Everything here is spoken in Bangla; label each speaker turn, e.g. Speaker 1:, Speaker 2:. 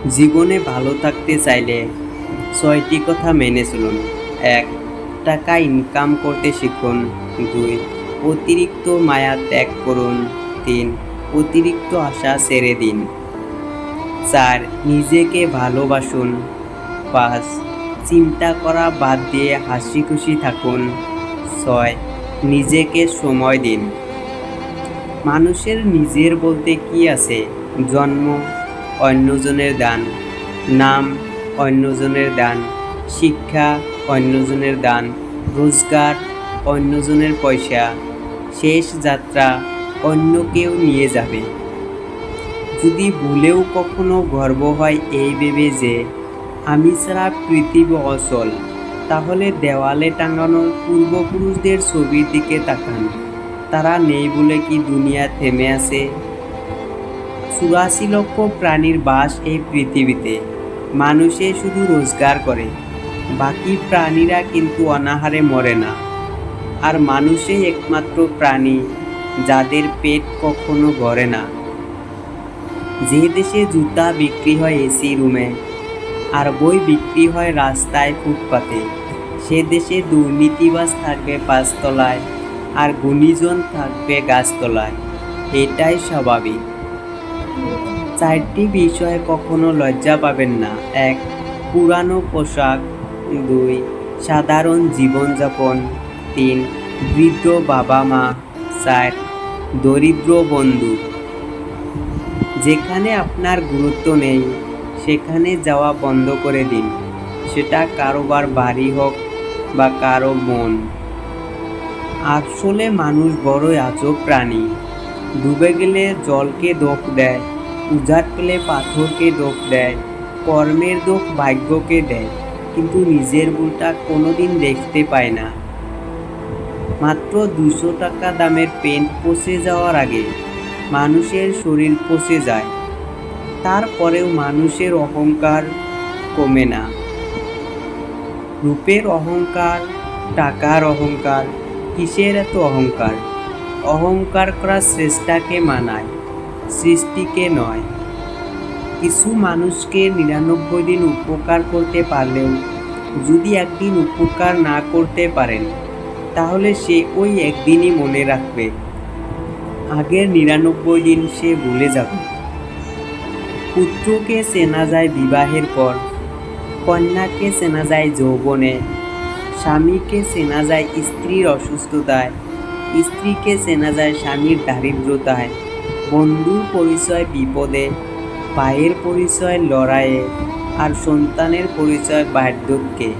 Speaker 1: জীবনে ভালো থাকতে চাইলে ৬টি কথা মেনে চলুন। ১. টাকা ইনকাম করতে শিখুন। ২. অতিরিক্ত মায়া ত্যাগ করুন। ৩. অতিরিক্ত আশা ছেড়ে দিন। ৪. নিজেকে ভালোবাসুন। ৫. চিন্তা করা বাদ দিয়ে হাসিখুশি থাকুন। ৬. নিজেকে সময় দিন। মানুষের নিজের বলতে কি আছে? জন্ম অন্যজনের দান, নাম অন্যজনের দান, শিক্ষা অন্যজনের দান, রোজগার অন্যজনের পয়সা, শেষ যাত্রা অন্য কেউ নিয়ে যাবে। যদি ভুলেও কখনো গর্ব হয় এই ভেবে যে আমি ছাড়া পৃথিবী অচল, তাহলে দেওয়ালে টাঙানো পূর্বপুরুষদের ছবির দিকে তাকান। তারা নেই বলে কি দুনিয়া থেমে আছে? ৮৪ লক্ষ প্রাণীর বাস এই পৃথিবীতে। মানুষে শুধু রোজগার করে, বাকি প্রাণীরা কিন্তু অনাহারে মরে না। আর মানুষই একমাত্র প্রাণী যাদের পেট কখনো ভরে না। যে দেশে জুতা বিক্রি হয় এসি রুমে আর বই বিক্রি হয় রাস্তায় ফুটপাতে, সে দেশে দুর্নীতিবাজ থাকবে পাঁচতলায় আর গুণীজন থাকবে গাছতলায়। এটাই স্বাভাবিক। ৪টি বিষয়ে কখনো লজ্জা পাবেন না। ১. পুরানো পোশাক। ২. সাধারণ জীবনযাপন। ৩. বৃদ্ধ বাবা মা। ৪. দরিদ্র বন্ধু। যেখানে আপনার গুরুত্ব নেই সেখানে যাওয়া বন্ধ করে দিন, সেটা কারোবার বাড়ি হোক বা কারো মন। আসলে মানুষ বড়ই আজব প্রাণী। ডুবে গেলে জলকে দোষ দেয়, উজাড় পেলে পাথরকে দোষ দেয়, কর্মের দোষ ভাগ্যকে দেয়, কিন্তু নিজের ভুলটা কোনোদিন দেখতে পায় না। মাত্র ২০০ টাকা দামের পেন্ট পচে যাওয়ার আগে মানুষের শরীর পচে যায়, তারপরেও মানুষের অহংকার কমে না। রূপের অহংকার, টাকার অহংকার, কিসের এত অহংকার? অহংকার করা শ্রেষ্ঠাকে মানায়, সৃষ্টিকে নয়। কিছু মানুষকে ৯৯ দিন উপকার করতে পারলেও যদি একদিন উপকার না করতে পারেন, তাহলে সে ওই একদিনই মনে রাখবে, আগের ৯৯ দিন সে ভুলে যাবে। পুত্রকে চেনা যায় বিবাহের পর, কন্যাকে চেনা যায় যৌবনে, স্বামীকে চেনা যায় স্ত্রীর অসুস্থতায়, স্ত্রীকে চেনা যায় স্বামীর দারিদ্রতায়, বন্ধুর পরিচয় বিপদে, ভাইয়ের পরিচয় লড়াইয়ে, আর সন্তানের পরিচয় বার্ধক্যে।